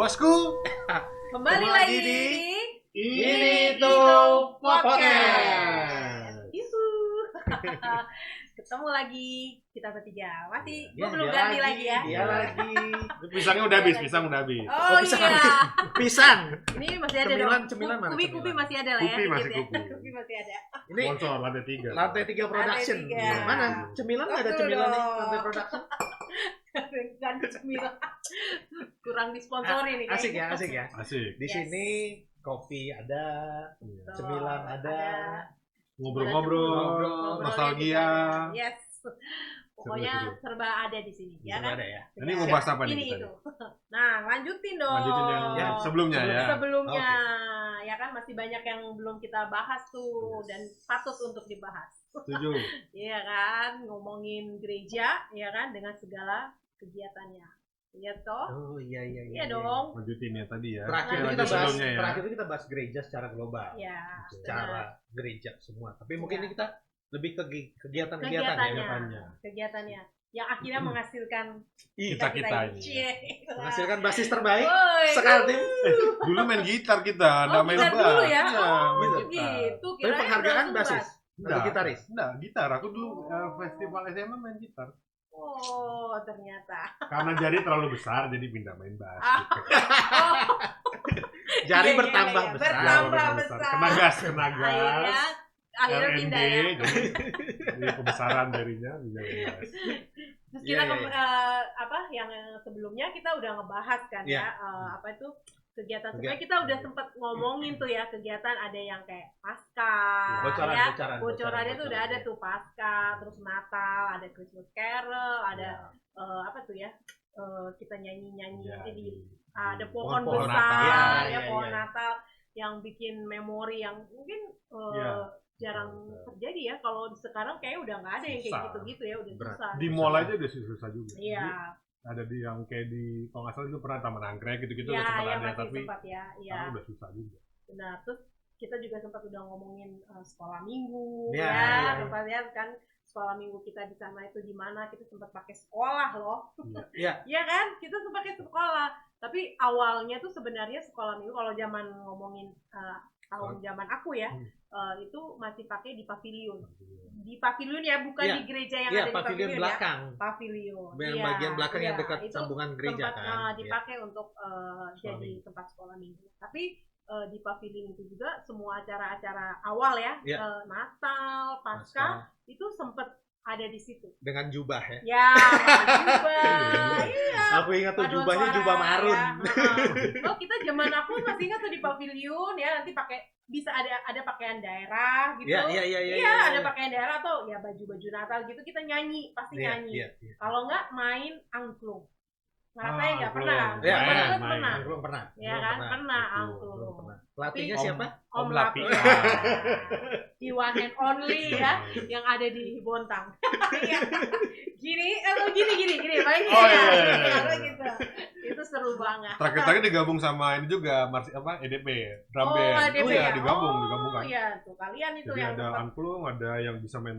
Bosku, Kembali lagi di Ini Tuh Podcast. Yuhu. Ketemu lagi kita bertiga. Masih Ya, gue belum dia ganti lagi ya. Dia lagi. Pisangnya udah habis, pisang udah habis. Oh pisang iya. habis. Pisang. Ini masih ada dong. Cemilan mana? Kupi masih ada lah ya. Kupi masih dikit ya. kupi. Kupi masih ada. Ini Sponsor lantai 3. lantai 3 production. Lantai tiga. Mana? Cemilan nggak ada Betul cemilan nih dong. lantai production. Dan cemilan. Kurang disponsori nih. Asik ya, kayaknya. asik ya. Asik. Di Yes. sini kopi ada, Betul. cemilan ada. Ngobrol-ngobrol, nostalgia. Yes. Pokoknya Seru-seru. serba ada di sini, ya Cemilan kan? ada ya. Ini mau bahas apa nih Ini kita itu. Nah, lanjutin dong. Lanjutin yang sebelumnya ya. Sebelumnya, ya kan masih banyak yang belum kita bahas tuh dan patut untuk dibahas. Setuju. Iya kan, ngomongin gereja, ya kan, dengan segala kegiatannya. Iya toh? Oh iya. Iya dong. Lanjutin ya tadi ya. Terakhir Lanjut kita bahas, sebelumnya ya. terakhir itu kita bahas gereja secara global. Ya. Secara gereja semua. Tapi mungkin Ya. ini kita lebih ke kegiatan-kegiatan ya. Kegiatannya. Kegiatannya. Yang akhirnya menghasilkan Kita-kita ini. ini. Cie. Menghasilkan basis terbaik Woi. sekaltim. Dulu main gitar kita, Oh, main gitar bass. dulu ya? Iya, Oh, main gitar. gitu. Tapi Kirain penghargaan udah basis tugas. atau gitaris. Enggak, gitar. Aku dulu festival SMA main gitar. Oh, ternyata. Karena jari terlalu besar, jadi pindah main bass. Ah. Gitu. Oh, Jari Iya, bertambah iya. besar. Bertambah Jauh besar. Kena gas. akhirnya RND, pindah ya. jadi kebesaran jarinya bisa main bass. Terus kita Iya, iya. apa yang sebelumnya kita udah ngebahas kan Iya. ya apa itu kegiatan Kegiatan. sebenarnya kita udah sempat ngomongin tuh ya kegiatan ada yang kayak pasca Bocoran, ya bocoran. tuh udah ada tuh pasca terus Natal ada Christmas Carol ada apa tuh ya kita nyanyi Ya, di ada pohon pohon besar Natal. ya Iya, pohon iya. Natal yang bikin memori yang mungkin Iya. jarang terjadi ya kalau sekarang kayak udah nggak ada yang kayak Susah. gitu-gitu ya udah Berat. susah. Di mall aja udah susah juga. Iya. Ada di yang kayak di kalau nggak salah itu pernah Taman Anggrek gitu-gitu Ya, udah sempat ya ada, masih tapi sempat ya. Iya. sekarang udah susah juga. Benar. Terus kita juga sempat udah ngomongin sekolah minggu Ya, ya, ya. sempat ya kan sekolah minggu kita di sana itu di mana kita sempat pakai sekolah loh. Iya. Iya kan? Kita sempat pakai sekolah. Tapi awalnya tuh sebenarnya sekolah minggu kalau zaman ngomongin tahun zaman aku ya, itu masih pakai di pavilion. Di pavilion ya, bukan Iya. di gereja yang Iya, ada di pavilion pavilion belakang. ya. Pavilion. Yang Iya, bagian belakang yang iya. dekat Itu sambungan gereja sempat, kan. dipakai untuk jadi minggu. tempat sekolah minggu. Tapi di pavilion itu juga semua acara-acara awal ya, Iya. Natal, Pasca itu sempat ada di situ. Dengan jubah ya. Ya, jubah. Iya. Aku ingat tuh Paduan jubahnya suara, jubah marun. ya. Oh, kita zaman aku masih ingat tuh di pavilion ya, nanti pakai bisa ada pakaian daerah gitu. Iya. Iya, ada pakaian daerah atau ya baju-baju Natal gitu kita nyanyi, pasti nyanyi. Iya. Kalau enggak main angklung. Ngerasain nggak? Angklung. Pernah? Iya, Pernah, main, kan? main. Pernah. Belum pernah. Ya Belum kan? Pernah Belum angklung. pernah. Pelatihnya Tapi- siapa? Om Lapi. Lapi. The one and only ya, yang ada di Bontang. Iya. Gini, paling Oh, ya, iya. gitu. Itu seru banget. Terakhir digabung sama ini juga EDP, drum band. ADP Iya, ya. digabung Oh, kan. iya, tuh kalian itu Jadi yang ada tempat angklung, ada yang bisa main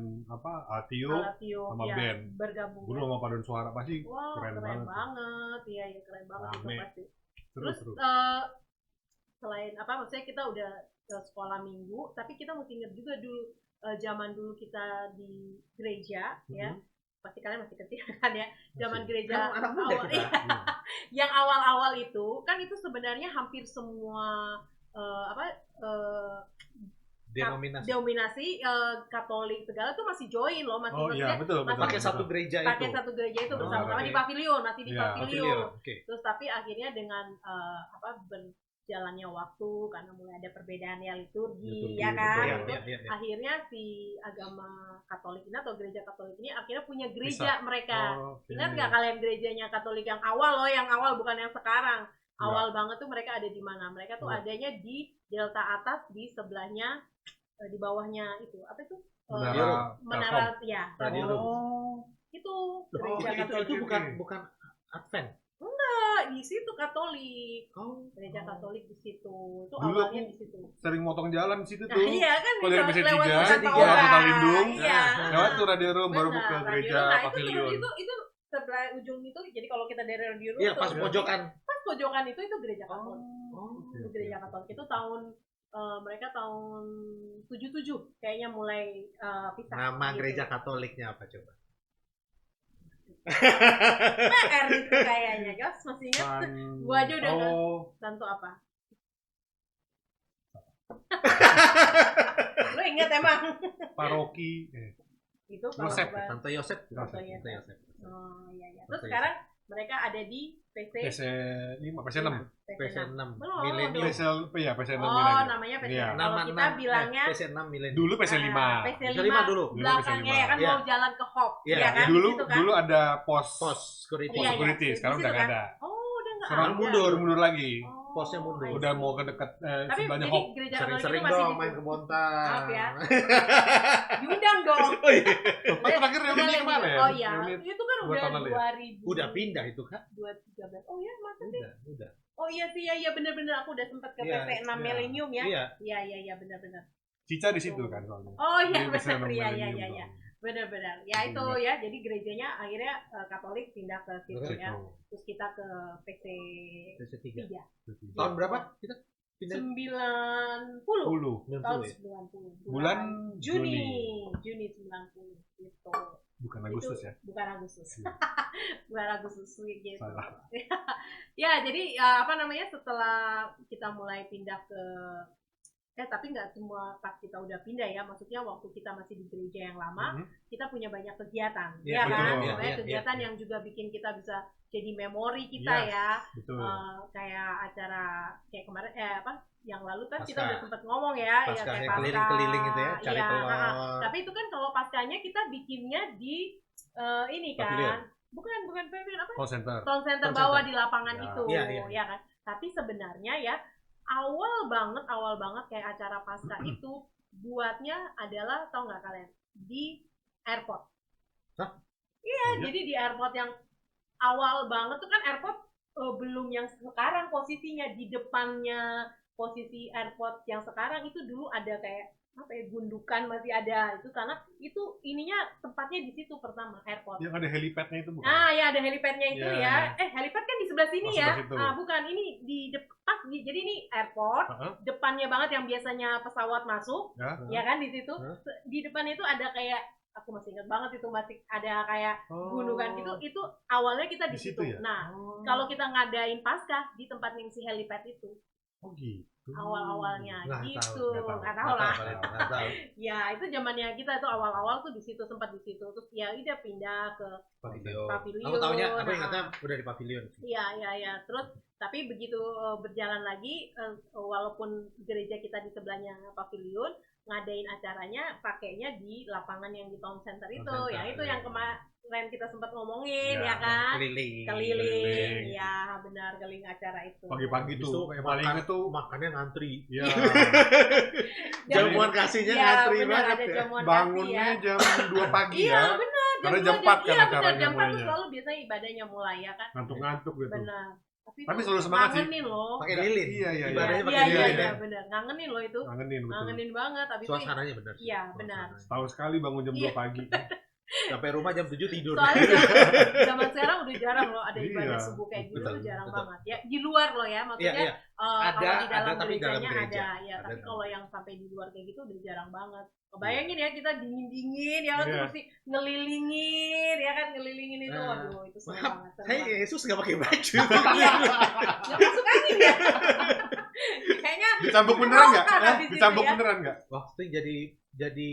tio, alat tio, sama ya, band. bergabung. gue Ya. sama paduan suara pasti Wah, keren keren banget. banget. Iya, keren banget itu Rame. pasti. Seru. Terus selain apa maksudnya kita udah ke sekolah minggu, tapi kita mesti ingat juga dulu zaman dulu kita di gereja ya. Pasti kalian masih kecil kan ya. Zaman gereja Kan anak muda awal, kita. iya. Yang awal-awal itu kan itu sebenarnya hampir semua Denominasi. Katolik segala tuh masih join loh, masih Oh iya, maksudnya betul. Pakai satu gereja pakai itu. satu gereja itu Oh, bersama-sama oke. di pavilion, masih di Iya, pavilion. Oke. Terus tapi akhirnya dengan berjalannya waktu karena mulai ada perbedaan ya liturgi, ya kan, betul. gitu. Iya. Akhirnya si agama Katolik ini atau gereja Katolik ini akhirnya punya gereja mereka. Oh, oke. Ingat nggak kalian gerejanya Katolik yang awal loh, yang awal bukan yang sekarang. Awal banget tuh mereka ada di mana? Mereka tuh adanya di Delta atas di sebelahnya, di bawahnya itu apa itu? Menara ya. Radio Room. Oh, Itu Oh, gereja Katolik. itu bukan Advent. Di situ Katolik. Oh. Gereja Katolik di situ. Itu Dulu awalnya aku di situ. sering motong jalan di situ Nah, tuh. iya kan Kalau dari bisa Mesa lewat Tiga, Kota Tiga, Orang. Kota Lindung. Iya. Lewat tuh radio room baru Benar, ke radio gereja room. Nah, pavilion. itu sebelah ujung itu. Jadi kalau kita dari radio room Iya, tuh pas pojokan. pas pojokan itu gereja Katolik. Itu oke, gereja oke. Katolik itu mereka tahun 77 kayaknya mulai pisah. Nama gitu. gereja Katoliknya apa coba? PR itu kayaknya, Jos masih ingat? Gua aja udah nggak. Santo apa? Lu inget emang? Paroki. Itu Yosef, kalau Santo Yosef. Santo Santo Yosef. Yosef. Oh iya iya. Santo Terus sekarang mereka ada di PC PC5, PC6. PC6 Belum, milenium. PC6 Oh, milenium. namanya PC6. Iya. Kalau kita bilangnya PC6 milenium. Dulu PC5. PC5 PC5 dulu. belakangnya ya kan Iya. mau jalan ke Hop. Iya, Ya kan? Dulu Di situ kan? dulu ada pos Security. Iya, security, iya. sekarang Di udah situ nggak kan? ada. Oh, udah nggak Sekarang ada. mundur lagi. Oh, Posnya mundur. I Udah see. mau ke dekat Tapi sebelahnya jadi Hop. gereja Katolik itu Sering-sering masih dong di main situ. ke Bontang. Maaf ya. Diundang dong. Oh iya. Pas terakhir reuni Udah, kemana ya? Oh iya, Reuni itu kan 2 udah tahun lalu ya? 2000. Udah pindah itu kan? 2013. Oh iya, masa sih? Udah. Oh iya sih, iya benar-benar aku udah sempat ke Iya, PC6 iya. Millennium ya. Iya. Iya benar-benar. Cica di situ kan soalnya. Oh iya Di PC6 benar, iya milenium iya. soalnya. Benar-benar. Ya itu Iya. ya, jadi gerejanya akhirnya Katolik pindah ke situ Betul. ya. Terus kita ke PC PC3. 3. Tahun berapa kita pindah? 90. 10. Tahun 90. 90. Bulan Juni 90 gitu. Bukan Agustus Itu ya? Bukan Agustus. Iya. Bukan Agustus gitu. Salah. Ya, jadi apa namanya setelah kita mulai pindah ke tapi nggak semua pas kita udah pindah ya, maksudnya waktu kita masih di gereja yang lama, Mhm. kita punya banyak kegiatan, Iya, ya betul. kan? Iya, Banyak iya, kegiatan iya. yang juga bikin kita bisa jadi memori kita Yes. ya. Betul. Kayak acara kayak kemarin yang lalu kan kita Pasca. udah sempat ngomong ya, Pasca kayak yang keliling-keliling itu ya, cari Iya, telur. tapi itu kan kalau paskanya kita bikinnya di ini kan, Pavilion. bukan pavilion apa? Call center. Town center Town bawah center. di lapangan Ya. itu, Iya. ya kan. Tapi sebenarnya ya awal banget kayak acara pasca itu buatnya adalah, tahu nggak kalian, di airport. Hah? Iya, Oh, iya? jadi di airport yang awal banget tuh kan airport belum yang sekarang posisinya di depannya posisi airport yang sekarang itu dulu ada kayak apa ya, gundukan masih ada itu karena itu ininya tempatnya di situ pertama airport. Yang ada helipadnya itu bukan? Ah ya, ada helipadnya itu Ya. ya. Helipad kan di sebelah sini Oh, ya. sebelah situ. Bukan, ini di depan. Jadi ini airport, Heeh. depannya banget yang biasanya pesawat masuk, Ya. ya kan di situ. Hah? Di depan itu ada kayak, aku masih ingat banget itu, masih ada kayak Oh. gunungan gitu. Itu awalnya kita di Di situ situ. ya? Nah, Oh. kalau kita ngadain pasca di tempat yang si helipad itu, Oh gitu. awal-awalnya Nggak gitu. tahu, Nggak tahu lah. Nggak tahu. Ya, itu zamannya kita tuh awal-awal tuh di situ, sempat di situ. Terus ya udah pindah ke Pavilion. Pavilion. Aku taunya, aku Nah. ingatnya udah di pavilion. Iya. Terus tapi begitu berjalan lagi, walaupun gereja kita di sebelahnya pavilion, ngadain acaranya pakainya di lapangan yang di town center itu. Town center, Ya itu iya. yang kemarin kita sempat ngomongin, Ya, ya kan? Keliling. Keliling. Ya, benar, keliling acara itu. Pagi-pagi Habis tuh itu yang paling inget tuh makannya ngantri. ya Jamuan kasihnya Iya, ngantri benar, banget ada ya. jamuan bangunnya kasih jam 2 pagi Iya, ya. benar. Karena Jam jam 2, 4 kan iya, benar, acaranya jam 4 tuh mulainya. selalu biasanya ibadahnya mulai ya kan. Ngantuk-ngantuk gitu. Benar. Tapi itu selalu semangat sih. ngangenin loh. Pakai lilin. Iya. Ibadahnya pakai Iya, lilin. iya, benar. Ngangenin loh itu. Ngangenin betul. Ngangenin banget. Habis itu Suasananya benar. sih. Iya, benar. Suasananya. Tahu sekali bangun jam Iya. 2 pagi. Sampai rumah jam 7 tidur. soalnya zaman sekarang udah jarang loh ada ibadah Iya, subuh kayak gitu, betul, tuh jarang betul. banget ya, di luar loh ya, Iya, maksudnya iya. Ada, kalau di dalam ada, tapi dalam gerejanya gereja. ada ya, Ada, tapi tapi. kalau yang sampai di luar kayak gitu udah jarang banget. Bayangin ya, kita dingin ya kan, Iya. terus ngelilingin ya kan, ngelilingin itu, Nah, waduh itu seru maaf, banget, seru Hey, banget. Yesus nggak pakai baju. Iya. Nggak masuk angin ya. Kayaknya Dicambuk beneran enggak? Rokan habis itu Dicambuk ya. beneran enggak? Waktu jadi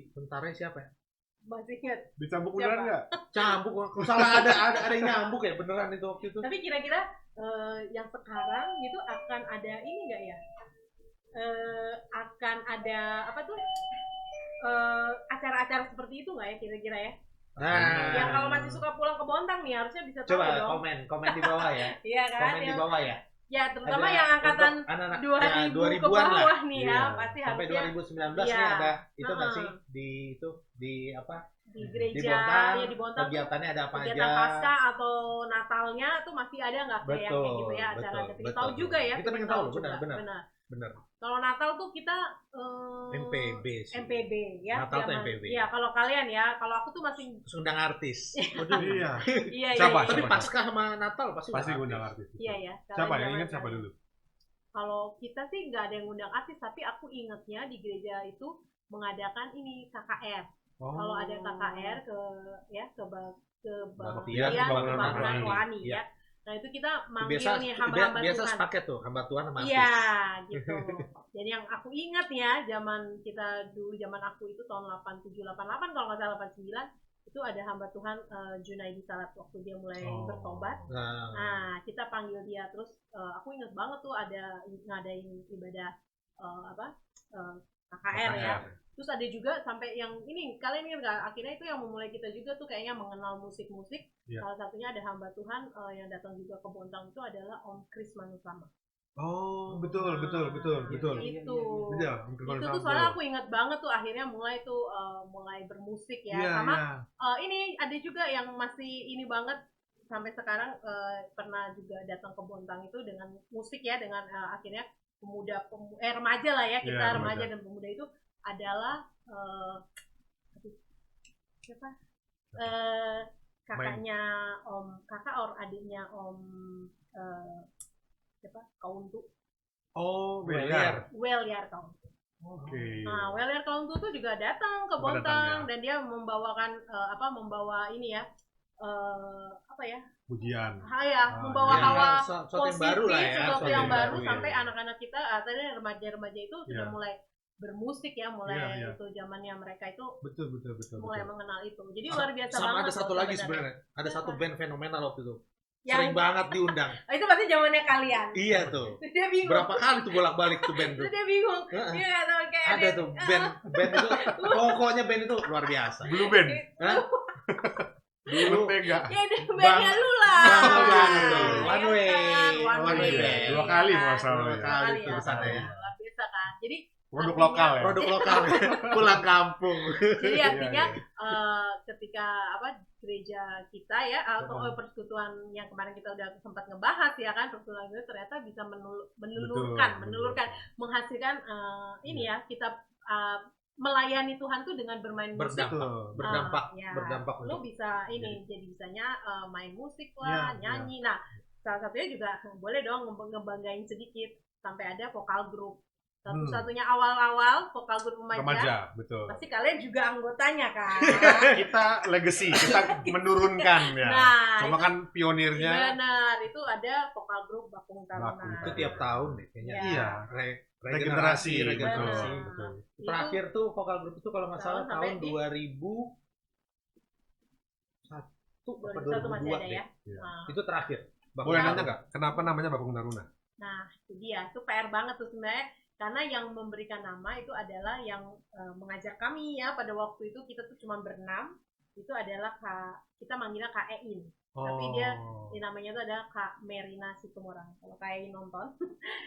tentaranya siapa ya? masih ingat. Dicambuk Siapa? beneran enggak? Cambuk, kalau salah ada yang nyambuk ya beneran itu waktu itu. Tapi kira-kira yang sekarang gitu akan ada ini nggak ya? Akan ada apa tuh? Acara-acara seperti itu nggak ya kira-kira ya? Nah, Yang kalau masih suka pulang ke Bontang nih harusnya bisa tahu coba dong. komen di bawah ya. Iya kan? Komen di bawah ya. Ya terutama Ada yang angkatan untuk anak-anak 2000 ke 2000-an lah. bawah nih ya, Iya. pasti Sampai harusnya 2019 Iya. nih ada itu nggak Heeh. sih di apa? di gereja Di Bontang, ya di Bontang tuh kegiatannya ada apa kegiatan aja? pasca atau Natalnya tuh masih ada nggak kayak Betul, gitu ya acara betul, ada. Pengen betul. tahu juga ya. Kita pengen tahu, juga. benar. bener. Kalau Natal tuh kita MPB sih. MPB ya. Natal tuh zaman- MPB. Iya, kalau kalian ya, kalau aku tuh masih Terus undang artis. Waduh. Iya. iya Siapa? iya. Tapi iya. Paskah sama Natal pasti Pasti undang ngundang artis. artis. Iya ya. Siapa yang Kalian ingat siapa zaman- dulu? Kalau kita sih nggak ada yang ngundang artis, tapi aku ingetnya di gereja itu mengadakan ini KKR. Oh. Kalau ada KKR ke Baktian, pembangunan pembangunan rohani Iya. ya. Nah itu kita Itu manggil biasa nih hamba-hamba biasa Tuhan. sepaket tuh, hamba Tuhan sama artis. Iya, gitu. Dan yang aku ingat ya, zaman kita dulu, zaman aku itu tahun 87, 88 kalau nggak salah 89, itu ada hamba Tuhan Junaidi Salat waktu dia mulai bertobat. Nah, Nah, kita panggil dia terus. Aku ingat banget tuh ada ngadain ibadah KKR ya. Terus ada juga sampai yang ini, kalian ingat nggak? Akhirnya itu yang memulai kita juga tuh kayaknya mengenal musik-musik. Iya. Salah satunya ada hamba Tuhan yang datang juga ke Bontang itu adalah Om Kris Manusama. Oh, betul. Itu. Iya, Itu tuh soalnya aku ingat banget tuh akhirnya mulai bermusik ya. Iya, Sama iya. ini ada juga yang masih ini banget sampai sekarang pernah juga datang ke Bontang itu dengan musik ya, dengan akhirnya remaja lah ya, kita Iya, remaja remaja. dan pemuda itu adalah siapa? Kakaknya adiknya Om siapa? Kauntu. Oh, Weliar. Weliar Kauntu. Oke. Nah, Weliar Kauntu tuh juga datang ke Oh, datang, Bontang ya. dan dia membawakan membawa ini ya Pujian. membawa iya. hawa Sesuatu yang positif, baru lah ya. sesuatu yang baru iya. sampai anak-anak kita tadi remaja-remaja itu sudah Iya. mulai bermusik ya, mulai Iya, iya. itu zamannya mereka itu Betul. mulai mengenal itu. Jadi luar biasa Sama banget. ada satu loh lagi sebenarnya. sebenarnya. Ada satu band fenomenal waktu itu. Yang Sering banget diundang. itu pasti zamannya kalian. Iya tuh. Dia bingung. Berapa kali tuh bolak-balik tuh band tuh. Terus dia bingung. Heeh. Dia nggak tahu kayak Ada tuh band itu. Pokoknya band itu luar biasa. Blue Band. Hah? Dulu Mentega. Ya udah bandnya lu lah. Bangga banget tuh. Ya One Way. kan, One One Way. Way. Dua kali Iya kan? masalah Dua ya. kali Kali tuh ya. kesana ya. Luar biasa kan. Jadi Produk artinya- lokal ya. Produk lokal pulang kampung. Jadi Iya, artinya iya. ketika gereja kita ya atau persekutuan yang kemarin kita udah sempat ngebahas ya kan, persekutuan itu ternyata bisa menelurkan, menghasilkan ini ya, kita melayani Tuhan tuh dengan bermain musik. Berdampak Ya, berdampak lu untuk bisa ini jadi bisanya main musik lah, Ya, nyanyi. Nah, salah satunya juga boleh dong ngebanggain sedikit sampai ada vokal grup. Satu-satunya awal-awal vokal grup Remaja, betul. pasti kalian juga anggotanya kan. Kita legacy, kita menurunkan ya. Nah, Cuma kan pionirnya benar, itu ada vokal grup Bakung Taruna. Bakung itu tiap tahun deh kayaknya. Iya. regenerasi. Regenerasi. Betul. Terakhir tuh vokal grup itu kalau nggak salah Sampai tahun di- 2001 apa 2001 masih 2002 ada deh. ya. Iya. Nah, Itu terakhir. Boleh nanya nggak? Kenapa namanya Bakung Taruna? nah, itu dia, itu PR banget tuh sebenarnya. Karena yang memberikan nama itu adalah yang mengajak kami ya pada waktu itu kita tuh cuma berenam. Itu adalah kita manggilnya Kak Ein. Tapi dia namanya itu adalah Kak Merina Situmorang. Kalau Kak Ein nonton,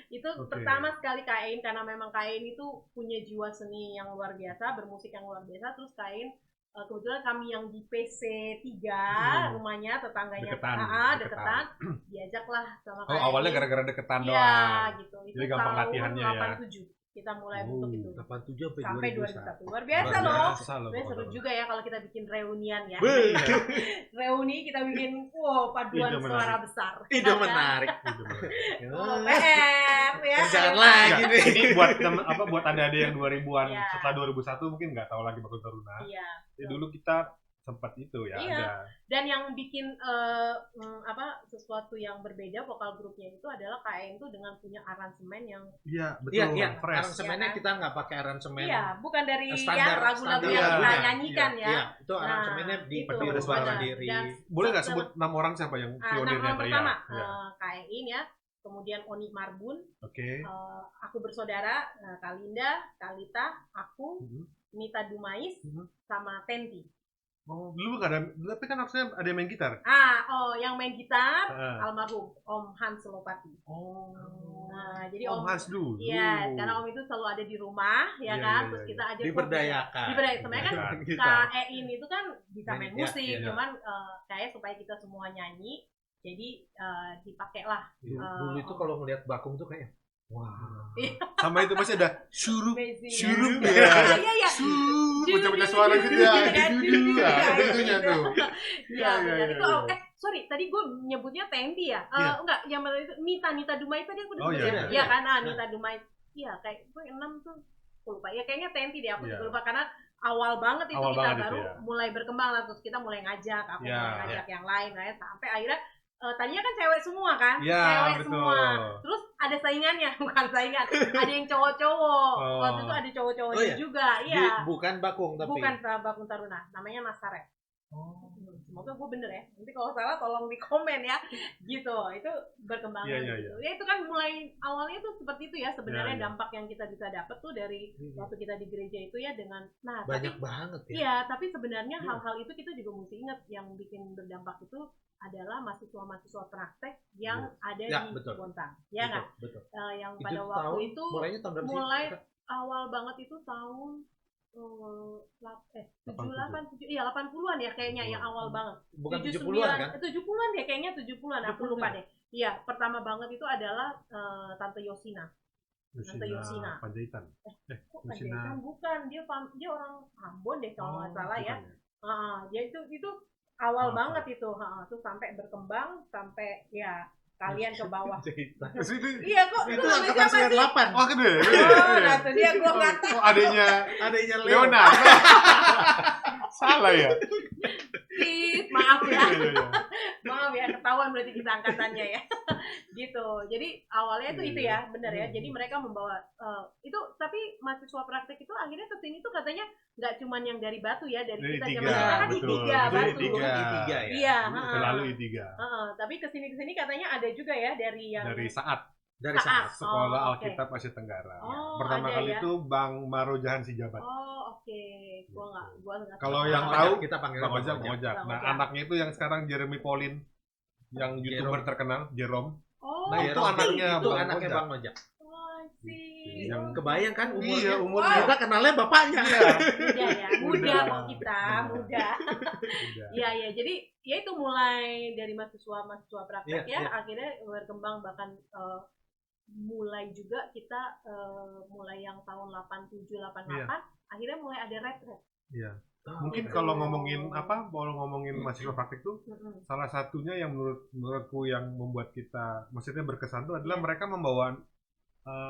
itu Oke. pertama sekali Kak Ein, karena memang Kak Ein itu punya jiwa seni yang luar biasa, bermusik yang luar biasa. Terus Kak Ein, kebetulan kami yang di PC 3 rumahnya, tetangganya deketan, diajaklah sama Kak Ein. Awalnya gara-gara deketan Iya, doang. gitu. Itu Jadi gampang tahun latihannya ya. 87 kita mulai bentuk itu. 87 Sampai 2001. 2001. Luar biasa Luar loh. Biasa loh, Sebenarnya seru Bakung juga ya kalau kita bikin reunian ya. Beuh. Reuni kita bikin paduan Ide menarik. suara besar. Ide Kan? menarik. Oh, PR ya. Kerjaan Ada lagi PR. nih. Ini buat adik-adik yang 2000-an Iya. setelah 2001 mungkin nggak tahu lagi Bakung Taruna. Iya. Ya, dulu kita sempat itu ya Iya. ada. Dan yang bikin sesuatu yang berbeda vokal grupnya itu adalah KN tuh dengan punya aransemen yang Iya, Iya, betul. iya. Fresh. Aransemennya Iya kan? kita nggak pakai aransemen. iya, bukan dari Standar- lagu-lagu standar yang kita lagunya. nyanyikan ya. Iya, itu aransemennya Nah, di itu, berdiri suara benar. mandiri. Dan Boleh nggak sebut 6 orang siapa yang nama pionirnya orang pertama ya? KN ya, kemudian Oni Marbun, Oke. aku bersaudara, Kalinda, Kalita, aku, Mhm. Nita Dumais, Mhm. sama Tenti. Oh, dulu nggak ada, tapi kan harusnya ada yang main gitar. Yang main gitar Heeh. almarhum Om Hans Lopati. Oh. Nah, jadi Om Hans dulu. Iya, karena Om itu selalu ada di rumah, ya Iya, kan. iya, Terus iya. kita aja Diberdayakan. Sebenarnya kan Gitu. Kak Ein itu kan bisa main Iya, musik, iya. cuman kayak supaya kita semua nyanyi, jadi dipakailah. Dulu itu kalau ngelihat Bakung tuh kayak Wah. Iya. Sama itu masih ada syurup. Amazing, Syurup ya. ya. Iya. Pecah-pecah suara gitu ya. Dudu. Ada itunya tuh. Iya, benar. Itu iya. sorry, tadi gue nyebutnya Tempi ya? Iya. Enggak, yang itu Nita Dumai tadi aku Oh, sebut iya, ya. iya. Iya kan, Nita Dumai. Iya, kayak gue 6 tuh. Aku lupa. Ya kayaknya Tempi deh, aku Iya. juga lupa karena awal banget itu Awal kita banget baru itu, ya. mulai berkembang lah, terus kita mulai ngajak, aku Iya, mulai ngajak yang lain, sampai akhirnya tadinya kan cewek semua kan, Iya, cewek betul. semua. Terus ada saingannya, bukan saingan, ada yang cowok-cowok. Oh. Waktu itu ada cowok-cowoknya Oh, iya? juga, iya. Bukan bakung tapi. Bukan Bakung Taruna, namanya Nasaret. Oh. Semoga gue bener ya. Nanti kalau salah tolong di komen ya. Gitu. Itu berkembang. Iya. Gitu. Ya itu kan mulai awalnya tuh seperti itu ya. Sebenarnya Iya. dampak yang kita bisa dapat tuh dari waktu kita di gereja itu ya dengan Banyak banget ya. Iya, tapi sebenarnya Iya. hal-hal itu kita juga mesti ingat yang bikin berdampak itu adalah mahasiswa-mahasiswa praktek yang ada Ya, di betul. Bontang. Ya nggak? Betul. Yang Itu pada waktu tahun, itu mulainya tahun berapa sih? mulai awal banget itu tahun 80-an ya kayaknya yang awal banget. Bukan 79, 70-an kan? 70-an ya kayaknya 70-an aku 70-an. lupa deh. Iya, pertama banget itu adalah Tante Yosina. Tante Yosina. Panjaitan. Kok Yosina. Panjaitan? Bukan, dia orang Ambon deh kalau nggak salah ya. Ya itu awal Maaf, banget itu. Terus sampai berkembang sampai ya kalian ke bawah. Jahitan. Terus itu. Iya kok Itu namanya angkatan siapa sih? 98. Oh, gede. Oh, nah itu dia gue nggak tahu. Oh, adanya Adanya Leonardo. Salah ya. Please, maaf ya. Iya. Maaf ya, ketahuan berarti kita angkatannya ya. Gitu. Jadi awalnya itu ya, benar ya. Jadi mereka membawa itu, tapi mahasiswa praktek itu akhirnya kesini tuh katanya nggak cuman yang dari Batu ya, dari Dari kita tiga, zaman kita kan di betul. tiga Dari Batu. tiga. I3 ya. Iya, Selalu I3. tapi kesini katanya ada juga ya dari yang Dari saat Dari saat. Sekolah oke. Alkitab Asia Tenggara. Oh, Pertama ada kali ya. itu Bang Marojahan Sijabat. Oh, oke. Gua nggak Kalau tahu. yang Bang tahu, Ojak, kita panggil Bang Ojak. Bang Nah, Ojak. anaknya itu yang sekarang Jeremy Pauline, yang YouTuber terkenal, Jerome. Oh, Nah, itu itu anaknya itu Bang anaknya Ojak. Bang Ojak. sih. Yang Kebayang kan umurnya? Iya, umurnya. Kita kenalnya bapaknya. Muda ya, muda Muda. kok kita, muda. Udah. Iya, jadi ya itu mulai dari mahasiswa praktek Iya, ya, iya. akhirnya berkembang bahkan mulai juga kita mulai yang tahun 87 88 Iya. akhirnya mulai ada retret. Iya. Oh, Mungkin gitu. kalau ngomongin mahasiswa praktik tuh, salah satunya yang menurutku yang membuat kita, maksudnya berkesan tuh adalah Iya. mereka membawa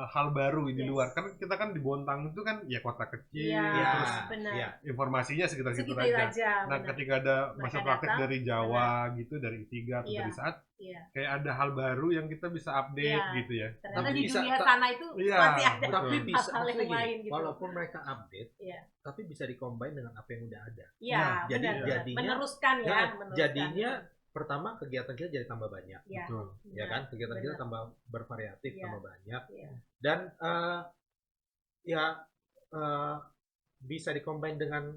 hal baru di Yes. luar. Kan kita kan di Bontang itu kan ya kota kecil, Iya, terus benar. Iya. informasinya sekitar-segitu Segitu aja. aja. Nah, benar. ketika ada Mereka masa praktek datang, dari Jawa gitu, dari I3 atau Iya. dari saat, Iya. kayak ada hal baru yang kita bisa update Iya. gitu ya. Ternyata Tapi di bisa- dunia sana itu Iya, masih ada. betul. Tapi bisa Hal-hal yang maksudnya gini, lain gitu. walaupun mereka update, Iya. tapi bisa dikombin dengan apa yang udah ada. Iya, Nah, jadi benar. jadinya- Meneruskan ya, Nah, meneruskan. jadinya pertama kegiatan kita jadi tambah banyak, Iya. Betul. ya kan? Kegiatan kita Benar. tambah bervariatif, Iya. tambah banyak, Iya. dan bisa dikombin dengan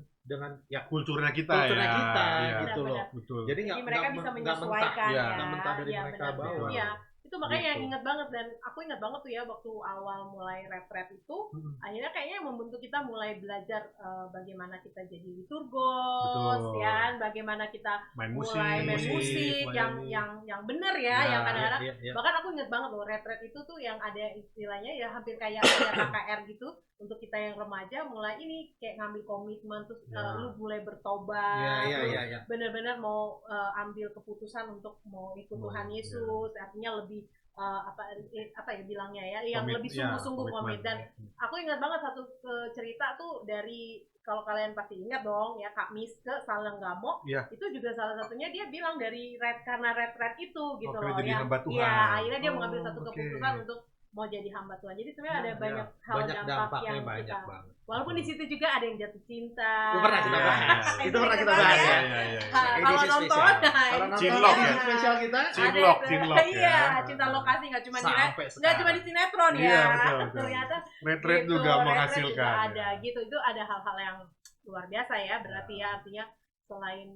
ya Kulturnya kita kulturnya ya. kita Iya, gitu loh. Benar-benar. betul. Jadi Jadi nggak mereka nggak bisa men- nggak mentah, menyesuaikan ya. ya. nggak mentah dari Iya, mereka benar-benar. bawah. Iya. Itu makanya yang Gitu. ingat banget, dan aku ingat banget tuh ya waktu awal mulai retret itu, akhirnya kayaknya membentuk kita mulai belajar bagaimana kita jadi liturgos, Betul. ya kan? Bagaimana kita Main musik, mulai main musik melayani. yang benar ya, Nah, yang kadang-kadang Iya, iya. bahkan aku ingat banget loh retret itu tuh yang ada istilahnya ya hampir kayak ada KKR gitu untuk kita yang remaja mulai ini kayak ngambil komitmen terus Ya. lu mulai bertobat, Iya, iya, terus iya, iya. benar-benar mau ambil keputusan untuk mau ikut Mau, Tuhan ya. Yesus, artinya lebih apa ya bilangnya ya, yang Komit- lebih ya, sungguh-sungguh komit. Dan aku ingat banget satu cerita tuh dari, kalau kalian pasti ingat dong ya, Kak Miske Salenggamo, Iya. itu juga salah satunya dia bilang dari karena retret itu gitu Oke, loh jadi ya. hamba Tuhan. Iya, akhirnya dia mengambil satu oke. keputusan untuk mau jadi hamba Tuhan. Jadi sebenarnya ada Iya, banyak hal banyak dampak dampaknya, yang banyak kita, banget. walaupun di situ juga ada yang jatuh cinta. Itu pernah kita bahas. Iya, Itu pernah kita Ingat bahas banget ya. Iya. Kalau Edisi nonton, spesial. nah, Kalau nonton Cinlok ya? edisi spesial kita Cinlok, ada- cinlok ya. Iya, cinta lokasi nggak cuma di sampai nggak sekarang. cuma di sinetron Iya, ya. betul, betul. Ternyata Retret gitu, juga retret menghasilkan. juga ada ya. gitu. Itu ada hal-hal yang luar biasa ya, berarti ya artinya selain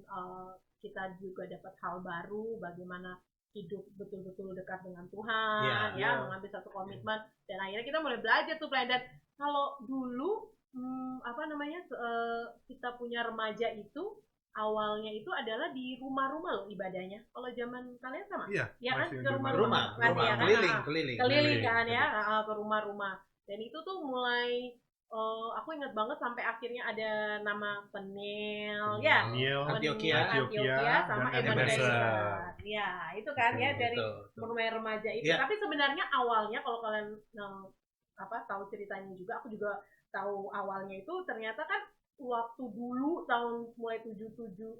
kita juga dapat hal baru, bagaimana hidup betul-betul dekat dengan Tuhan, Iya, ya, iya. mengambil satu komitmen, dan akhirnya kita mulai belajar tuh plan. Dan kalau dulu kita punya remaja itu awalnya itu adalah di rumah-rumah loh ibadahnya. Kalau zaman kalian sama? Iya, Ya kan masih ke di rumah-rumah rumah masih ya kan? keliling Keliling kan ya, ke rumah-rumah. Dan itu tuh mulai aku ingat banget sampai akhirnya ada nama Penil ya. Neil, Antioquia, sama dan Ebenezer. Ebenezer. Ya, itu kan ya dari rumah remaja itu. Ya. Tapi sebenarnya awalnya kalau kalian tahu ceritanya juga, aku juga tahu awalnya itu ternyata kan waktu dulu tahun mulai 75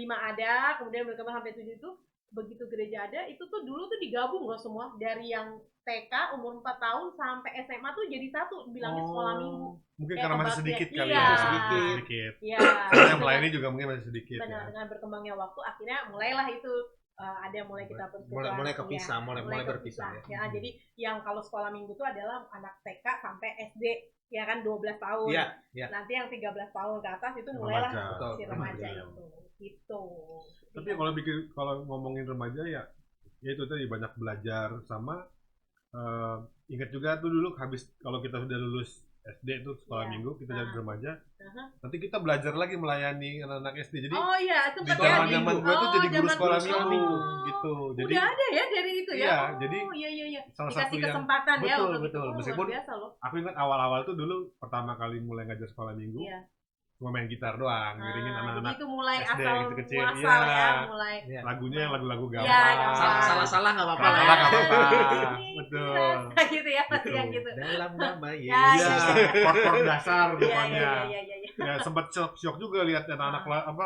ada, kemudian berkembang sampai 7 itu begitu gereja ada, itu tuh dulu tuh digabung loh semua dari yang TK umur 4 tahun sampai SMA tuh jadi satu, bilangnya sekolah minggu. Mungkin Kayak karena masih kebaktian. sedikit kali Iya. ya, Sedikit. Iya. Karena yang melayani juga mungkin masih sedikit Benar, ya. dengan berkembangnya waktu akhirnya mulailah itu ada mulai kita persekutuan. mulai kepisah, mulai berpisah ya. Jadi yang kalau sekolah minggu itu adalah anak TK sampai SD, ya kan 12 tahun. Iya, iya. Nanti yang 13 tahun ke atas itu mulailah Remaja. si remaja Betul. itu. Gitu. Tapi kalau ngomongin remaja ya itu tadi banyak belajar sama ingat juga tuh dulu habis kalau kita sudah lulus SD tuh sekolah Iya. minggu kita jadi remaja. Aha. Nanti kita belajar lagi melayani anak-anak SD. Jadi Oh iya, di sempat ya. zaman gue tuh jadi guru zaman sekolah dulu. minggu Oh. gitu. Jadi Udah ada ya dari itu ya. Iya, Oh, jadi iya. salah Dikasih satu yang kesempatan ya betul, untuk betul. itu. Oh, Meskipun luar biasa loh. aku ingat awal-awal tuh dulu pertama kali mulai ngajar sekolah minggu Iya. cuma main gitar doang, ngiringin Jadi anak-anak itu mulai SD asal gitu kecil. muasal Iya. ya, mulai lagunya yang lagu-lagu Iya, gampang. gampang. Salah-salah nggak apa-apa. Salah nggak apa-apa. Ini Betul. kita, gitu ya, pasti Gitu. yang gitu. Dalam nama Ya, Iya, Yesus. chord-chord dasar Iya, rupanya. iya. Ya sempat shock juga lihat anak-anak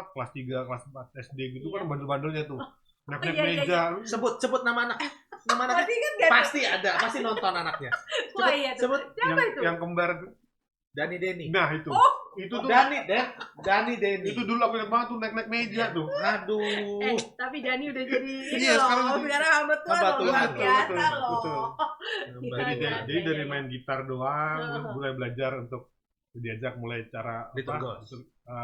kelas 3, kelas 4 SD gitu Iya. kan bandel-bandelnya tuh. Naik-naik iya, meja. Sebut nama anak. Nama anaknya Berarti kan gak pasti ada, pasti nonton anaknya. Wah, iya tuh. Sebut Siapa itu? Yang kembar. Dani Denny. Nah, itu. Oh. Itu tuh Dani Denny. itu dulu aku ingat banget tuh naik-naik meja tuh. Aduh. Tapi Dani udah jadi ini Iya, loh. sekarang Sekarang hamba Tuhan hamba loh, Tuhan. luar biasa Betul, loh. betul. Jadi Iya, jadi iya, dari iya. main gitar doang, Heeh. mulai belajar untuk diajak mulai cara Little Ghost.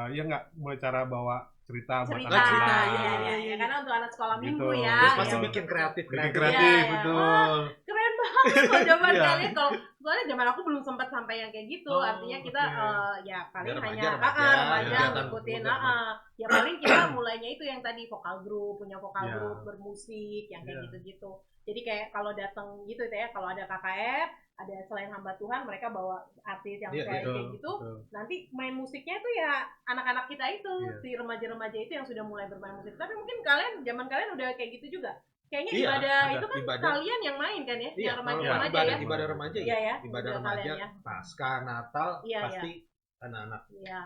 ya nggak mulai cara bawa cerita buat Cerita, anak-anak. iya. Karena untuk anak sekolah Gitu. minggu ya. Terus Iya, pasti ya. bikin kreatif. Bikin Iya, kreatif, iya. betul. Keren banget kalau zaman Iya. kalian. Kalau soalnya zaman aku belum sempat sampai yang kayak gitu. Oh, Artinya kita oke. ya paling Ya, hanya remaja, remaja ya, ngikutin. kegiatan. Ya paling kita mulainya itu yang tadi vokal grup, punya vokal Iya. grup bermusik yang kayak Iya. gitu-gitu. Jadi kayak kalau datang gitu ya, kalau ada KKR, ada selain hamba Tuhan, mereka bawa artis yang Iya, kayak betul, gitu. betul. Nanti main musiknya itu ya anak-anak kita itu, Iya. si remaja-remaja itu yang sudah mulai bermain musik. Tapi mungkin zaman kalian udah kayak gitu juga. Kayaknya Iya, ibadah ada. itu kan Ibadah. kalian yang main kan ya, Iya, yang kalau remaja-remaja ya. ibadah remaja Iya ya, ibadah ibadah remaja, kalian ya. pasca Natal Iya, pasti anak-anak Iya.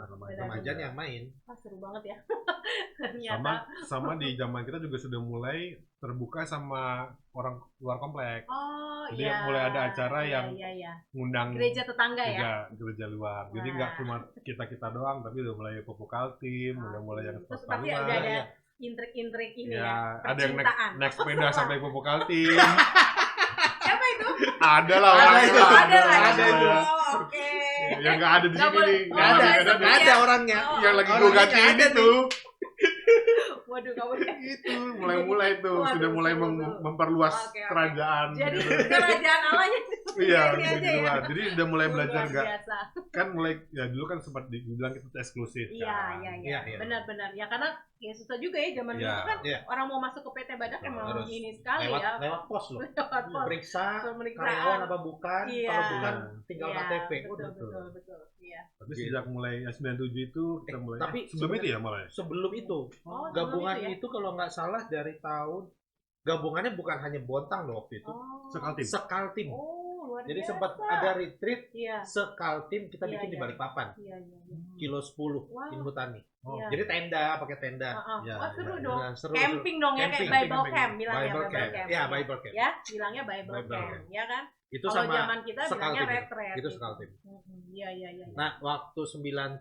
remaja Benar. yang main. Wah, seru banget ya. Sama Ternyata. sama di zaman kita juga sudah mulai terbuka sama orang luar komplek. Oh Jadi iya. mulai ada acara yang Iya. ngundang Gereja tetangga ya. gereja luar. Jadi Wah. nggak cuma kita doang, tapi udah mulai popokal team, udah mulai yang Terus swasta pasti luar. udah ada intrik-intrik ini ya. Ya, ada yang Percintaan. naik sepeda sampai popokal team. Siapa itu? Ada lah Ada orangnya. itu. Ada lah. Ada itu. Oh, oke. Yang nggak ada di Nggak sini boleh. nih. Oh, Nggak ada, nggak sebut nggak ya. ada orangnya. Oh. Yang lagi gue Orangnya gantiin nggak ada itu. Waduh, kamu Itu mulai tuh Waduh, sudah mulai betul. memperluas Oke. kerajaan. Jadi gitu. kerajaan Allahnya Iya, ini gitu aja ya. luar. Jadi udah mulai belajar Luar nggak biasa. kan mulai ya dulu kan sempat dibilang itu eksklusif Iya, kan. iya. Iya. Benar-benar. Ya karena ya susah juga ya zaman Iya. dulu kan Iya. orang mau masuk ke PT Badak emang Harus ini sekali lewat ya. lewat pos loh. Lewat pos. Periksa Pemeriksaan. karyawan apa bukan. Iya. Kalau bukan tinggal Iya, KTP. Betul. Iya. Tapi sejak mulai 97 itu kita mulai tapi sebelum itu ya malah ya? Sebelum itu, Oh, gabungan sebelum itu kalau nggak salah dari tahun gabungannya bukan hanya Bontang loh waktu itu, Oh. Sekaltim. Sekaltim. Oh, luar Jadi biasa. sempat ada retreat Iya. Sekaltim kita Iya, bikin di iya. Balikpapan, Iya. kilo 10 Wow. Ilmu Tani. Oh. Iya. Jadi tenda, pakai tenda. Ya, Wah, seru ya, dong. Nah, seru. Camping dong ya, kayak Camping, Bible camping. Camp bilangnya Bible Camp. Ya, Bible Camp. Ya, bilangnya Bible Bible Camp, Camp. ya kan? Itu Kalau sama zaman kita bilangnya Sekaltim. retret. Itu Sekaltim. Iya. Nah, waktu 97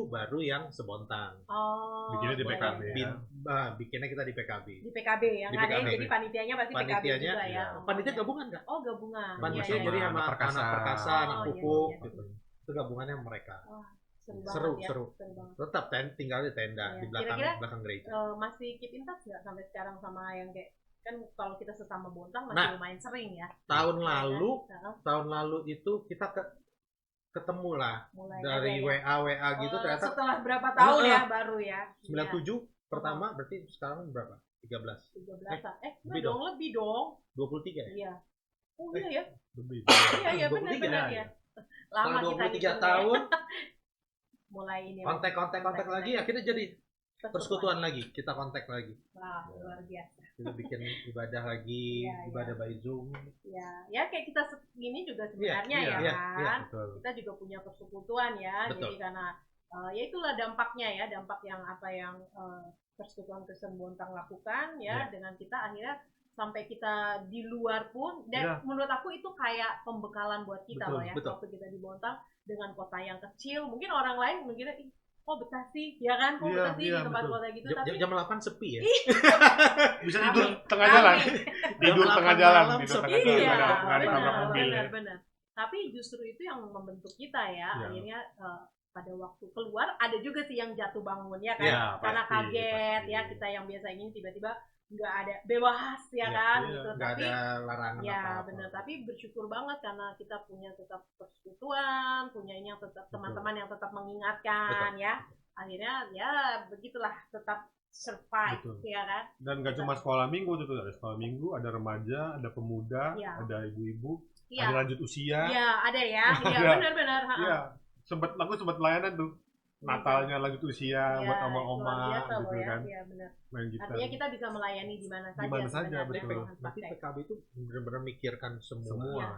baru yang Sebontang. Oh. Bikinnya di iya, PKB iya. ya. Bikinnya kita di PKB. Di PKB yang Di ada PKB. jadi panitianya pasti PKB Panitianya, juga ya. iya. Oh, Panitia iya. gabungan nggak? Oh, gabungan. Panitia Iya, jadi iya. sama Anak perkasa. anak perkasa, anak Oh, iya, pupuk iya. gitu. Itu gabungannya mereka. Seru Seru, banget ya. seru. banget. Tetap tinggal di tenda Iya. di belakang Kira-kira, belakang gereja. Masih keep in touch nggak sampai sekarang sama yang kayak kan kalau kita sesama Bontang masih Nah, lumayan sering ya. Tahun Iya kan? lalu, Heeh. tahun lalu itu kita ketemu lah mulai dari ada ya. WA gitu ternyata Setelah berapa tahun Heeh. ya baru ya. 97 pertama berarti sekarang berapa? 13. 13-an. Enggak lebih dong, lebih dong. 23 ya? Iya. Oh iya ya. Lebih. Iya iya 23 benar ya. ya. Lama Setelah kita 23 tahun mulai ini. kontak lagi akhirnya jadi persekutuan lagi, kita kontak lagi. Wah, luar biasa. Kita bikin ibadah lagi, Iya, ibadah by Zoom. Ya kayak kita gini juga sebenarnya Iya, ya iya, kan. iya, betul. Kita juga punya persekutuan ya. Betul. Jadi karena ya itulah dampaknya ya, dampak yang apa yang persekutuan Kristen Bontang lakukan ya dengan kita akhirnya sampai kita di luar pun dan menurut aku itu kayak pembekalan buat kita Betul, loh ya. betul. Waktu kita di Bontang dengan kota yang kecil, mungkin orang lain mungkin kok betah sih, ya kan? Kok betah sih di tempat kota gitu, tapi Jam 8 sepi ya. Bisa tidur tengah jalan. Tidur Jam tengah 8 jalan, malam tidur sepi. tengah jalan. iya, Nggak ada tabrak mobil. benar. Tapi justru itu yang membentuk kita ya. Iya. Akhirnya pada waktu keluar ada juga sih yang jatuh bangun ya kan, Iya, karena pasti, kaget pasti. ya kita yang biasa ingin tiba-tiba nggak ada bebas ya Iya, kan iya. gitu. Nggak Tapi ada larangan ya apa-apa. benar, tapi bersyukur banget karena kita punya tetap persekutuan, punya ini yang tetap teman-teman yang tetap mengingatkan ya. Akhirnya ya begitulah tetap survive. Betul. Ya kan. Dan nggak cuma sekolah minggu itu, ada sekolah minggu, ada remaja, ada pemuda, Iya. ada ibu-ibu, Iya. ada lanjut usia. Iya ada ya. Iya Ada. benar-benar. Iya, aku sempat pelayanan tuh. Natalnya lanjut usia buat Luar oma-oma biasa gitu loh ya. kan. Iya benar. Main gitar. Artinya kita bisa melayani di mana saja. Di mana saja, sebenarnya, betul. dengan Berarti pakai. PKB itu benar-benar mikirkan semua.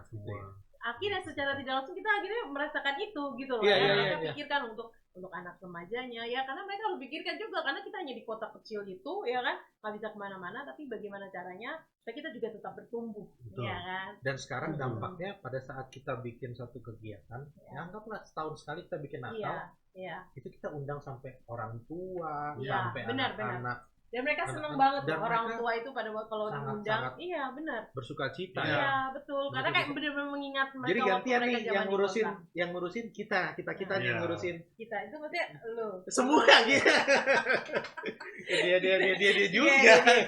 Semua. Akhirnya secara tidak langsung kita akhirnya merasakan itu gitu loh Iya, ya. iya, Mereka iya. pikirkan untuk anak remajanya ya, karena mereka harus pikirkan juga karena kita hanya di kota kecil gitu ya kan, nggak bisa kemana-mana, tapi bagaimana caranya supaya kita juga tetap bertumbuh. Betul. Ya kan. Dan sekarang Betul. dampaknya pada saat kita bikin satu kegiatan, ya anggaplah setahun sekali kita bikin Natal, Iya. itu kita undang sampai orang tua, Iya, sampai benar, anak-anak Dan mereka seneng Dan banget loh, orang mereka tua itu pada waktu kalau sangat-sangat diundang. Iya benar. bersuka cita. Iya. Iya betul. Karena kayak Betul. benar-benar mengingat mereka. Jadi waktu gantian mereka nih zaman yang di ngurusin, kota. yang ngurusin kita nih Iya. yang ngurusin Kita itu maksudnya lo. semua gitu. dia juga. Iya, dia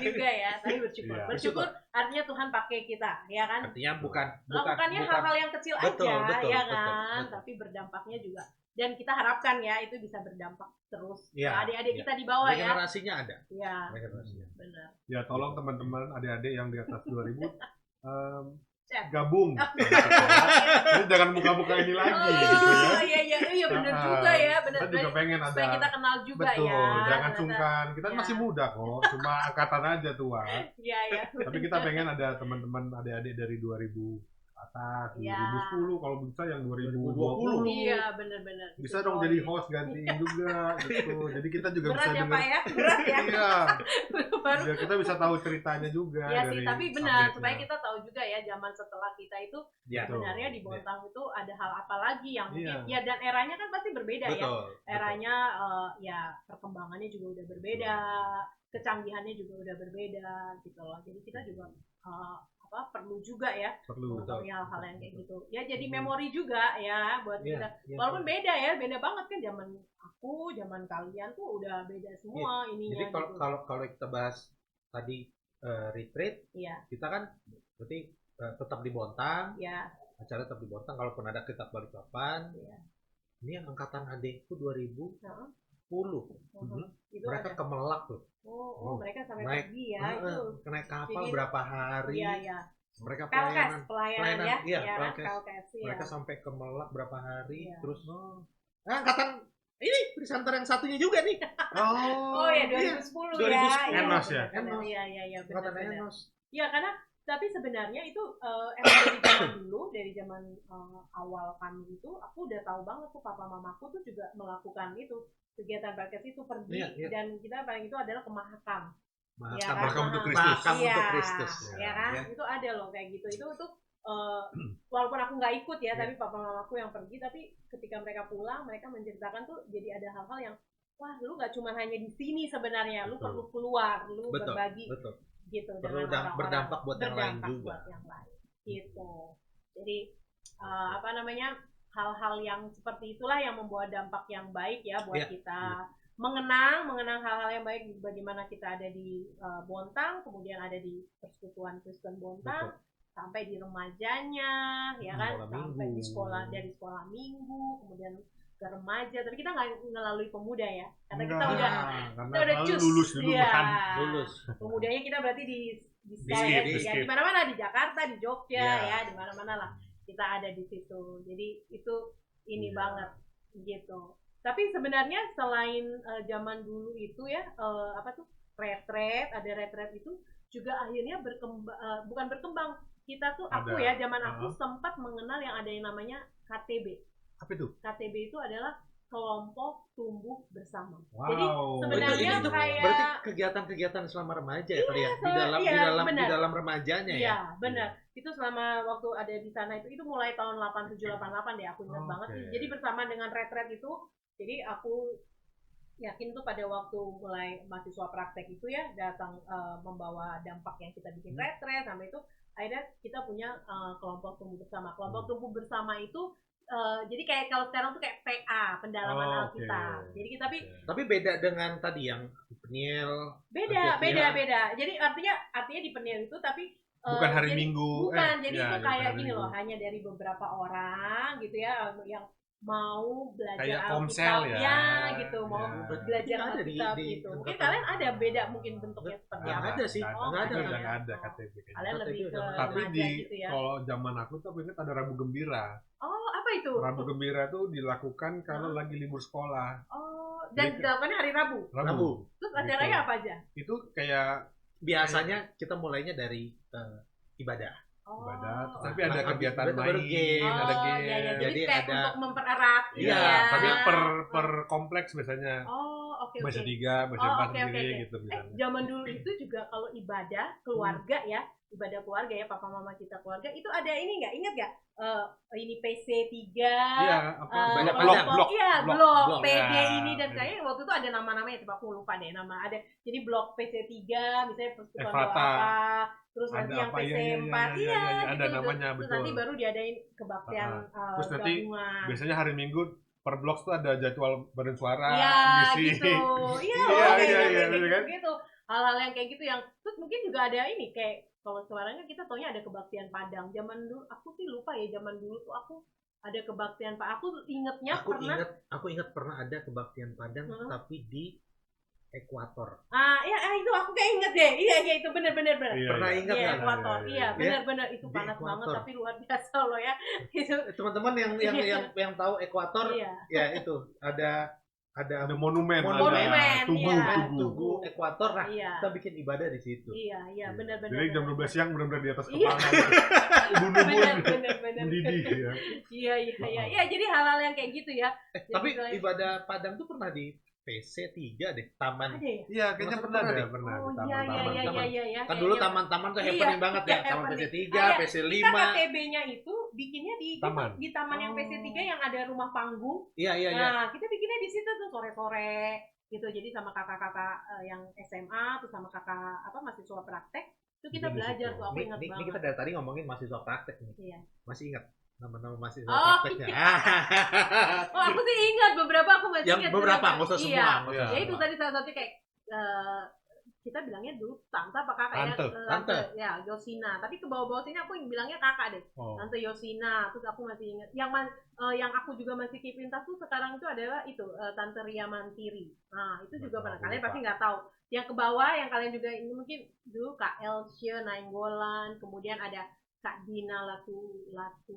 juga ya. Tapi bersyukur. Iya. Bersyukur artinya Tuhan pakai kita, ya kan? Artinya bukan Lakukannya hal-hal yang kecil Betul, aja, betul, ya betul, kan? betul. Tapi berdampaknya juga. Dan kita harapkan ya itu bisa berdampak terus. Iya, Ke adik-adik iya. kita di bawah ya. regenerasinya ada. Iya, Regenerasinya. benar. Ya tolong teman-teman adik-adik yang di atas 2000 Chat. gabung. Jadi jangan buka-buka ini lagi gitu ya. Oh iya benar Ah, juga ya, benar. Kita juga pengen Supaya ada. kita kenal juga Betul, ya. jangan ternyata. sungkan. Kita Ya. masih muda kok, cuma angkatan aja tua. Iya ya. Tapi kita pengen ada teman-teman adik-adik dari 2000 atas, Ya. 2010 kalau bisa yang 2020. 2020. Iya benar-benar. Bisa dong jadi host gantiin juga gitu. Jadi kita juga Berat bisa ya Pak dengar. ya, berat ya. Iya, Baru biar kita bisa tahu ceritanya juga. ya sih, dari tapi benar update-nya. supaya kita tahu juga ya zaman setelah kita itu Ya, Betul. sebenarnya di Bontang itu ada hal apa lagi yang mungkin Iya. ya, dan eranya kan pasti berbeda ya. betul. Eranya ya perkembangannya juga udah berbeda, kecanggihannya juga udah berbeda gitu loh. Jadi kita juga perlu juga ya Perlu. Betul. mengetahui hal-hal yang kayak gitu. Ya jadi memori juga ya buat Iya, kita. iya. Walaupun beda ya, beda banget kan zaman aku, zaman kalian tuh udah beda semua ininya. Jadi kalau gitu. kalau kita bahas tadi retreat, Iya, kita kan berarti tetap di Bontang, ya. acara tetap di Bontang. Kalaupun ada kitab Balikpapan, Iya. ini yang angkatan adikku 2010, Heeh. Itu mereka ada. ke Melak loh. Oh, mereka sampai naik- pergi ya Heeh, itu. naik kapal Jadi- berapa hari, Iya, ya. mereka Pelkes, pelayanan, pelayanan ya. iya, Ya, Pelkes. Pelkes, iya. mereka sampai ke Melak berapa hari, Iya. terus angkatan ini presenter yang satunya juga nih, Oh ya 2010 ya. 2010. Iya, Enos ya? benar-benar. Enos. Iya, angkatan benar-benar. Enos. Iya, karena tapi sebenarnya itu emang dari zaman dulu, dari zaman awal kami itu, aku udah tahu banget tuh papa mamaku tuh juga melakukan itu kegiatan Pelkes itu pergi Iya, iya. dan kita paling itu adalah ke Mahakam. Mahakam, Iya kan? Mahakam untuk Kristus. Mahakam Iya, untuk Kristus. ya kan? Ya. Itu ada loh kayak gitu. Itu walaupun aku nggak ikut ya, Iya. tapi papa mamaku yang pergi. Tapi ketika mereka pulang, mereka menceritakan tuh jadi ada hal-hal yang wah, lu nggak cuma hanya di sini sebenarnya, lu Betul. perlu keluar, lu Betul, berbagi betul. gitu Perlu dengan orang-orang. berdampak buat yang lain Berdampak juga. buat yang lain. Gitu. Jadi apa namanya, hal-hal yang seperti itulah yang membawa dampak yang baik ya buat Iya, kita mengenang hal-hal yang baik bagaimana kita ada di Bontang, kemudian ada di Persekutuan Kristen Bontang. Betul. sampai di remajanya, ya kan, Sekolah sampai minggu. di sekolah, dari sekolah minggu, kemudian ke remaja. Tapi kita nggak melalui pemuda ya, karena kita Enggak, udah karena udah selalu cus. lulus dulu Iya. kan. Lulus. Pemudanya kita berarti di skip, di ya skip. di mana-mana, di Jakarta, di Jogja, Iya. ya di mana-mana lah kita ada di situ. Jadi itu ini Iya. banget gitu. Tapi sebenarnya selain zaman dulu itu ya apa tuh retret, ada retret itu juga akhirnya bukan berkembang. Kita tuh aku Ada. ya zaman aku sempat mengenal yang ada yang namanya KTB. Apa itu? KTB itu adalah kelompok tumbuh bersama. Wow. Jadi sebenarnya itu kayak berarti kegiatan-kegiatan selama remaja ya tadi ya? Di dalam remajanya ya? iya, benar. Itu selama waktu ada di sana itu mulai tahun 87-88 deh, aku ingat banget sih. Oke. Jadi bersama dengan retret itu, jadi aku yakin tuh pada waktu mulai mahasiswa praktek itu ya datang membawa dampak yang kita bikin retret sampai itu akhirnya kita punya kelompok tumbuh bersama. Kelompok tumbuh bersama itu jadi kayak kalau sekarang tuh kayak PA, pendalaman Oke. Alkitab. Jadi kita Tapi beda dengan tadi yang penil. beda. Alkitab. Jadi artinya di penil itu tapi Bukan hari jadi, Minggu. bukan, jadi ya, itu ya, kayak hari gini Minggu. loh, hanya dari beberapa orang gitu ya yang mau belajar Kayak Alkitab komsel ya. gitu, mau Ya. belajar Ada di- Alkitab di gitu. Mungkin tempat- kalian ada beda mungkin bentuknya seperti Nggak apa. ada sih, Oh, nggak ada. Itu udah ya. nggak ada Oh. KTP kayaknya. Kalian KTP lebih ke udah nggak ada. Tapi remaja gitu ya. kalau zaman aku tuh aku ingat ada Rabu Gembira. Oh, apa itu? Rabu Gembira tuh dilakukan kalau lagi libur sekolah. Oh, dan Jadi- dilakukannya hari Rabu. Rabu. Terus Gitu. acaranya apa aja? Itu kayak Biasanya kita mulainya dari ibadah. Oh. ibadat, Oh, tapi ada Habis kegiatan ibadah main, baru game. ada game. iya, iya. Jadi, Jadi kayak ada- untuk mempererat Iya, ini ya. tapi per kompleks biasanya. Oh, oke Baca oke. 3, baca Oh, 4 oke, sendiri oke. gitu misalnya. Zaman dulu itu juga kalau ibadah keluarga ya, ibadah keluarga ya, papa mama kita keluarga itu ada ini nggak? Ingat nggak? Ini PC3, Iya, apa Ibadah blok, padang. blok, iya, blok. blok PD Ya, ini dan iya. kayaknya waktu itu ada nama-namanya, coba aku lupa deh nama. Ada jadi blok PC3 misalnya persekutuan doa Efrata. apa, terus Ada nanti yang apa, PC4 iya, ada gitu. namanya, Terus betul. nanti baru diadain kebaktian Terus nanti gabungan. Biasanya hari Minggu per blok tuh ada jadwal badan suara, Iya ngisi. gitu. Iya, Iya, kayak iya, gitu, iya, kayak bener kan? gitu. Hal-hal yang kayak gitu yang terus mungkin juga ada ini kayak kalau sekarang kan kita taunya ada kebaktian Padang. Zaman dulu aku sih lupa ya, zaman dulu tuh aku ada kebaktian Pak. Aku ingetnya pernah Aku ingat pernah ada kebaktian Padang Hmm. tapi di Ekuator. itu aku kayak inget deh. Iya itu bener. Iya, Pernah iya. ingat Iya, nggak? Ekuator. Iya, Iya, iya. bener itu Di panas Ekuator. banget tapi luar biasa loh ya. Itu Teman-teman yang tahu Ekuator iya. ya itu ada Ada monumen, Monumen, ada tugu, iya. Tugu Ekuator. Nah, Iya. kita bikin ibadah di situ. Iya, bener. Jadi jam 12 siang benar-benar di atas Iya. kepala. Bunuh-bunuh. Bener. Mendidih ya. Iya, jadi hal-hal yang kayak gitu ya. Jadi Tapi selain- ibadah Padang tuh pernah di PC3 deh, taman. ada ya? Iya, kayaknya Masa pernah pernah deh, deh? pernah Oh di iya taman-taman. iya. Kan dulu Kayaknya- taman-taman tuh Iya, happening banget ya, iya, taman happening. PC3, Ah, iya. PC5. Kita KTB-nya itu bikinnya di Taman. di taman yang PC3 yang ada rumah panggung. Iya. Nah, kita bikinnya di situ tuh sore-sore gitu. Jadi sama kakak-kakak yang SMA tuh sama kakak mahasiswa praktek itu kita Juga di belajar situ. tuh, aku Ini, ingat ini banget. kita dari tadi ngomongin mahasiswa praktek nih. Iya. Masih ingat nama-nama mahasiswa Oh, prakteknya? Oh, aku sih ingat beberapa, aku masih Yang ingat. beberapa, nggak usah Iya. semua. nggak usah Iya. Ya itu semua. tadi salah satunya kayak kita bilangnya dulu tante apa kakak Tante. ya? Tante. Ya, Yosina. Tapi ke bawah-bawah sini aku bilangnya kakak deh. Oh. Tante Yosina. Terus aku masih ingat yang aku juga masih keep in touch tuh sekarang itu adalah itu Tante Ria Mantiri. Nah, itu juga Nggak pernah. tahu, Kalian lupa. pasti nggak tahu. Yang ke bawah yang kalian juga ini mungkin dulu Kak Elsya Nainggolan, kemudian ada Kak Dina Latu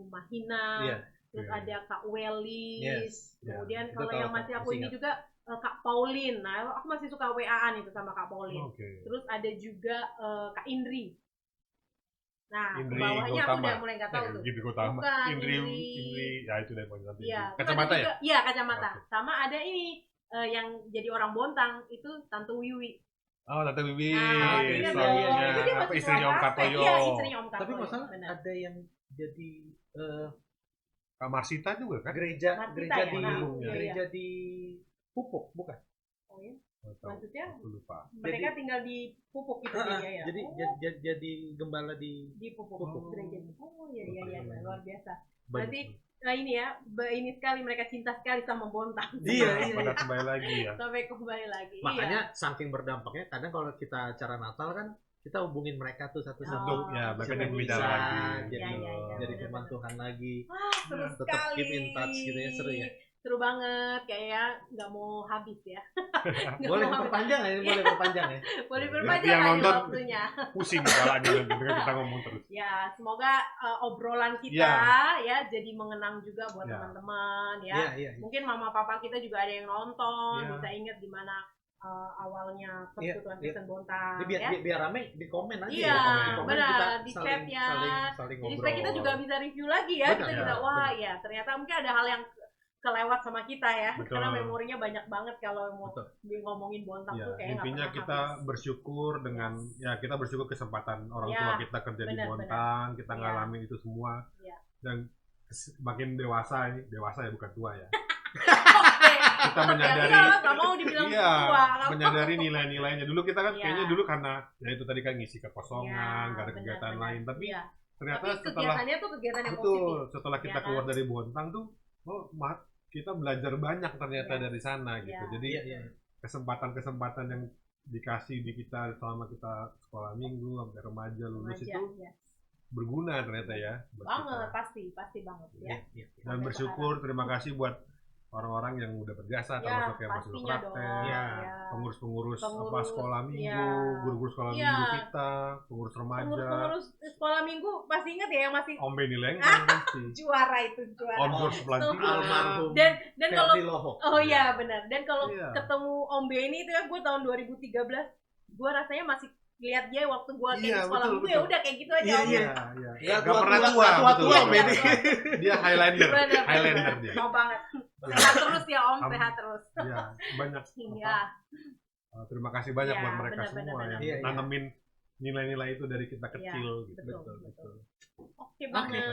Mahina. Iya. Terus Iya. ada Kak Welis, Yes. kemudian Itu kalau tahu, yang masih aku masih ini ingat. juga Kak Pauline. Nah, aku masih suka WA-an itu sama Kak Pauline. Oke. Terus ada juga Kak Indri. Nah, Indri ke bawahnya aku Gautama. udah mulai nggak tahu tuh. Gitu Gautama. Bukan, Indri, Indri. ya itu deh pokoknya nanti. Iya, Kacamata ya? Iya, kacamata. Oke. Sama ada ini yang jadi orang Bontang itu Tante Wiwi. Oh, Tante Wiwi. Nah, iya, ingat iya, dong. iya, iya. Itu dia Apa masih istrinya Om suara praktek. Kartoyo. Iya, istrinya Om Kartoyo. Tapi masalah benar. ada yang jadi Kak Marsita juga kan? gereja Marsita gereja ya? di Nah, iya, gereja di Pupuk, bukan? Oh, ya. Nggak tahu. Maksudnya Aku lupa. mereka tinggal di Pupuk gitu ya. Jadi Oh, jadi gembala di di Pupuk. Pupuk. Gereja. Oh iya luar biasa. banyak. Berarti ini ya, ini sekali mereka cinta sekali sama Bontang. Iya, Pada kembali lagi ya. Sampai kembali lagi. Makanya saking berdampaknya kadang kalau kita acara Natal kan kita hubungin mereka tuh satu-satu. Untuk ya mereka Supaya yang bisa bicara lagi. jadi Ya, jadi benar-benar. firman Tuhan lagi. Seru Tetap sekali. keep in touch gitu ya, seru ya. Seru banget, kayaknya nggak mau habis ya. Nggak Boleh mau habis. perpanjang ya, boleh perpanjang ya. Boleh Yang berpanjang lagi nonton waktunya. pusing kepalanya nanti dengan kita ngomong terus. Ya, semoga obrolan kita ya jadi mengenang juga buat Ya. teman-teman ya. Iya. Mungkin mama papa kita juga ada yang nonton, Ya. bisa ingat gimana awalnya Iya, Persekutuan iya. Kristen Bontang Jadi ya. biar rame di komen aja Iya, ya. Di komen benar, kita di saling, chat ya. saling Jadi ngobrol. supaya kita juga bisa review lagi ya. Benar, Kita ya, juga wah ya ternyata mungkin ada hal yang kelewat sama kita ya. Betul. Karena memorinya banyak banget kalau mau Betul. ngomongin Bontang Ya, tuh kayak nggak intinya pernah kita habis. bersyukur dengan ya kita bersyukur kesempatan orang Ya, tua kita kerja di benar, Bontang, kita Ya. ngalamin itu semua. Ya. Dan makin dewasa ya bukan tua ya. Oke. Kita menyadari Ya, nggak mau dibilang iya, tua. nggak mau. menyadari nilai-nilainya. Dulu kita kan Iya. kayaknya dulu karena ya itu tadi kan ngisi kekosongan, Ya, gak ada kegiatan benar-benar. lain. Tapi Iya. ternyata Tapi setelah kegiatannya tuh kegiatan yang positif. betul, setelah kita Ya keluar kan? dari Bontang tuh, kita belajar banyak ternyata Iya. dari sana gitu. Iya. Jadi Iya. kesempatan-kesempatan yang dikasih di kita selama kita sekolah minggu sampai remaja lulus Remaja, itu ya. berguna ternyata ya buat Banget, kita. pasti banget ya. Iya. Dan Sampai bersyukur, terima kasih buat orang-orang yang udah berjasa, Ya, termasuk yang masuk pastinya praktek, dong. Ya. pengurus-pengurus apa Pengurus, sekolah minggu, ya. guru-guru sekolah Iya. minggu kita, pengurus remaja, Pengurus sekolah minggu pasti ingat ya yang masih Om Benny Lengkong pasti, juara itu juara. Om George Pelantikan, Almarhum Dan kalau Ferdi Loho. oh iya benar. Dan kalau Iya. ketemu Om Benny itu ya gue tahun 2013, gue rasanya masih lihat dia waktu gue kayak Iya, di sekolah betul, minggu ya betul. udah kayak gitu aja Iya, Om. iya. iya. Nggak Gak pernah tua, tua-tua, betul. Om Iya, Benny. Dia Highlander, Benar. Highlander dia. Mau banget. Sehat terus ya Om, Am- sehat terus. Iya, banyak. Iya. Terima kasih banyak Iya, buat mereka benar, semua benar, yang Iya, iya. nanemin nilai-nilai itu dari kita kecil gitu. betul, Betul. betul. Oke banget,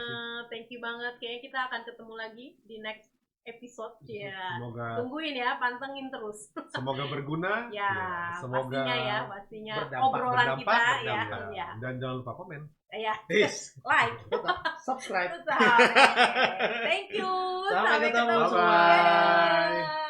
thank you banget. Kayaknya kita akan ketemu lagi di next episode ya. Semoga Tungguin ya, pantengin terus. semoga berguna. Ya, semoga pastinya berdampak, obrolan kita berdampak, ya. berdampak. Ya. Dan jangan lupa komen. Ya, Peace. like. Tetap subscribe. Tetap. Thank you. Sampai ketemu ketemu. semua. Dadah.